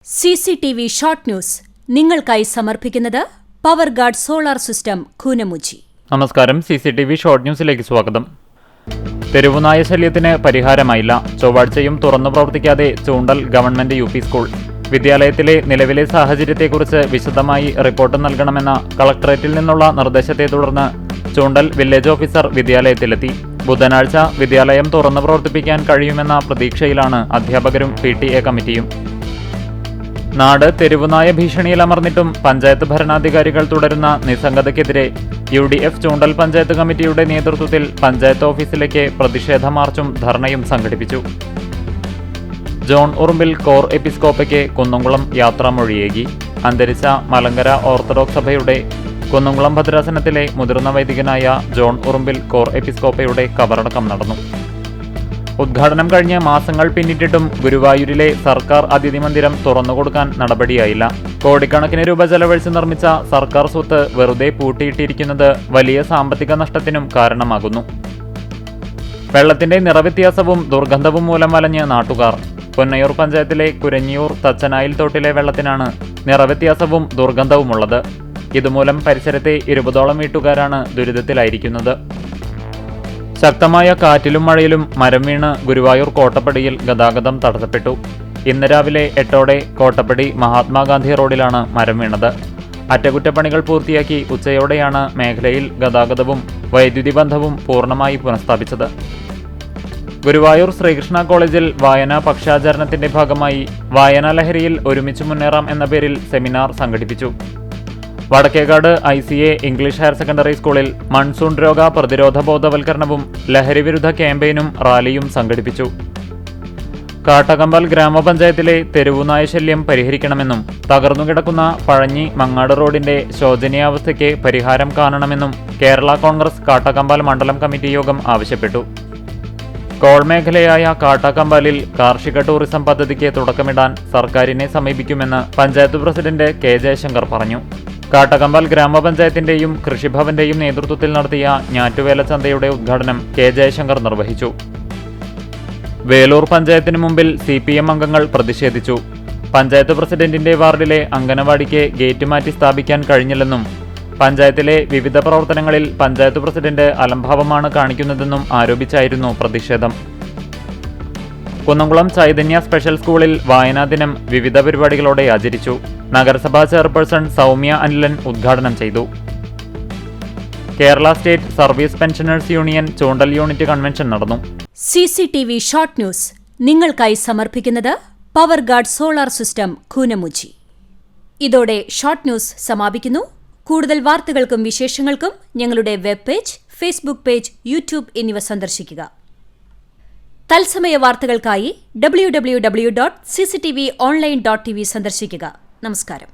CCTV short news നിങ്ങൾക്കായി സമർപ്പിക്കുന്നത് power guard solar system Koonamuchi. നമസ്കാരം. CCTV ഷോർട്ട് ന്യൂസിലേക്ക് സ്വാഗതം. തെരുവുനായ ശല്യത്തിന് പരിഹാരമായില്ല. ചൊവ്വാഴ്ചയും തുറന്നു പ്രവർത്തിക്കാതെ ചൂണ്ടൽ ഗവൺമെന്റ് UP സ്കൂൾ. വിദ്യാലയത്തിലെ നിലവിലെ സാഹചര്യത്തെക്കുറിച്ച് വിശദമായി റിപ്പോർട്ട് നൽകണമെന്ന കളക്ടറേറ്റിൽ നിന്നുള്ള നിർദ്ദേശത്തെ തുടർന്ന് ചൂണ്ടൽ വില്ലേജ് ഓഫീസർ വിദ്യാലയത്തിലെത്തി. ബുധനാഴ്ച വിദ്യാലയം തുറന്നു പ്രവർത്തിപ്പിക്കാൻ കഴിയുമെന്ന പ്രതീക്ഷയിലാണ് അധ്യാപകരും PTA കമ്മിറ്റിയും. നാട് തെരുവുനായ ഭീഷണിയിലമർന്നിട്ടും പഞ്ചായത്ത് ഭരണാധികാരികൾ തുടരുന്ന നിസ്സംഗതയ്ക്കെതിരെ UDF ചൂണ്ടൽ പഞ്ചായത്ത് കമ്മിറ്റിയുടെ നേതൃത്വത്തിൽ പഞ്ചായത്ത് ഓഫീസിലേക്ക് പ്രതിഷേധ മാർച്ചും ധർണയും സംഘടിപ്പിച്ചു. ജോൺ ഉറുമ്പിൽ കോർ എപ്പിസ്കോപ്പയ്ക്ക് കുന്നംകുളം യാത്രാമൊഴിയേകി. അന്തരിച്ച മലങ്കര ഓർത്തഡോക്സ് സഭയുടെ കുന്നംകുളം ഭദ്രാസനത്തിലെ മുതിർന്ന വൈദികനായ ജോൺ ഉറുമ്പിൽ കോർ എപ്പിസ്കോപ്പയുടെ കബറടക്കം നടന്നു. ഉദ്ഘാടനം കഴിഞ്ഞ് മാസങ്ങൾ പിന്നിട്ടിട്ടും ഗുരുവായൂരിലെ സർക്കാർ അതിഥി മന്ദിരം തുറന്നുകൊടുക്കാൻ നടപടിയായില്ല. കോടിക്കണക്കിന് രൂപ ചെലവഴിച്ച് നിർമ്മിച്ച സർക്കാർ സ്വത്ത് വെറുതെ പൂട്ടിയിട്ടിരിക്കുന്നത് വലിയ സാമ്പത്തിക നഷ്ടത്തിനും കാരണമാകുന്നു. വെള്ളത്തിന്റെ നിറവ്യത്യാസവും ദുർഗന്ധവും മൂലം വലഞ്ഞ് നാട്ടുകാർ. പൊന്നയൂർ പഞ്ചായത്തിലെ കുരഞ്ഞിയൂർ തച്ചനായിൽ തോട്ടിലെ വെള്ളത്തിനാണ് നിറവ്യത്യാസവും ദുർഗന്ധവുമുള്ളത്. ഇതുമൂലം പരിസരത്തെ 20ഓളം വീട്ടുകാരാണ് ദുരിതത്തിലായിരിക്കുന്നത്. ശക്തമായ കാറ്റിലും മഴയിലും മരം വീണ് ഗുരുവായൂർ കോട്ടപ്പടിയിൽ ഗതാഗതം തടസ്സപ്പെട്ടു. ഇന്ന് രാവിലെ 8ഓടെ കോട്ടപ്പടി മഹാത്മാഗാന്ധി റോഡിലാണ് മരം വീണത്. അറ്റകുറ്റപ്പണികൾ പൂർത്തിയാക്കി ഉച്ചയോടെയാണ് മേഖലയിൽ ഗതാഗതവും വൈദ്യുതി ബന്ധവും പൂർണ്ണമായി പുനഃസ്ഥാപിച്ചത്. ഗുരുവായൂർ ശ്രീകൃഷ്ണ കോളേജിൽ വായനാ പക്ഷാചരണത്തിന്റെ ഭാഗമായി വായനാ ലഹരിയിൽ ഒരുമിച്ച് മുന്നേറാം എന്ന പേരിൽ സെമിനാർ സംഘടിപ്പിച്ചു. Vadakkekad ICA English higher secondary സ്കൂളിൽ മൺസൂൺ രോഗ പ്രതിരോധ ബോധവൽക്കരണവും ലഹരി വിരുദ്ധ ക്യാമ്പയിനും റാലിയും സംഘടിപ്പിച്ചു. കാട്ടകമ്പൽ ഗ്രാമപഞ്ചായത്തിലെ തെരുവുനായ ശല്യം പരിഹരിക്കണമെന്നും തകർന്നുകിടക്കുന്ന പഴഞ്ഞി മങ്ങാട് റോഡിന്റെ ശോചനീയാവസ്ഥയ്ക്ക് പരിഹാരം കാണണമെന്നും കേരള കോൺഗ്രസ് കാട്ടകമ്പൽ മണ്ഡലം കമ്മിറ്റി യോഗം ആവശ്യപ്പെട്ടു. കോൾ മേഖലയായ കാട്ടാക്കമ്പാലിൽ കാർഷിക ടൂറിസം പദ്ധതിക്ക് തുടക്കമിടാൻ സർക്കാരിനെ സമീപിക്കുമെന്ന് പഞ്ചായത്ത് പ്രസിഡന്റ് K. ജയശങ്കർ പറഞ്ഞു. കാട്ടകമ്പാൽ ഗ്രാമപഞ്ചായത്തിന്റെയും കൃഷിഭവന്റെയും നേതൃത്വത്തിൽ നടത്തിയ ഞാറ്റുവേല ചന്തയുടെ ഉദ്ഘാടനം K. ജയശങ്കർ നിർവഹിച്ചു. വേലൂർ പഞ്ചായത്തിന് മുമ്പിൽ CPM അംഗങ്ങൾ പ്രതിഷേധിച്ചു. പഞ്ചായത്ത് പ്രസിഡന്റിന്റെ വാർഡിലെ അംഗനവാടിക്ക് ഗേറ്റ് മാറ്റി സ്ഥാപിക്കാൻ കഴിഞ്ഞില്ലെന്നും പഞ്ചായത്തിലെ വിവിധ പ്രവർത്തനങ്ങളിൽ പഞ്ചായത്ത് പ്രസിഡന്റ് അലംഭാവമാണ് കാണിക്കുന്നതെന്നും ആരോപിച്ചായിരുന്നു പ്രതിഷേധം. കുന്നംകുളം ചൈതന്യ സ്പെഷ്യൽ സ്കൂളിൽ വായനാ ദിനം വിവിധ പരിപാടികളോടെ ആചരിച്ചു. നഗരസഭാ ചെയർപേഴ്സൺ സൗമ്യ അനിലൻ ഉദ്ഘാടനം ചെയ്തു. Kerala state service pensioners union Choondal unit convention നടന്നു. CCTV ഷോർട്ട് ന്യൂസ് നിങ്ങൾക്കായി സമർപ്പിക്കുന്നത് power guard solar system Koonamuchi. ഇതോടെ ഷോർട്ട് ന്യൂസ് സമാപിക്കുന്നു. കൂടുതൽ വാർത്തകൾക്കും വിശേഷങ്ങൾക്കും ഞങ്ങളുടെ web page, Facebook page, YouTube എന്നിവ സന്ദർശിക്കുക. തത്സമയ വാർത്തകൾക്കായി www.cctv online.tv സന്ദർശിക്കുക. നമസ്കാരം.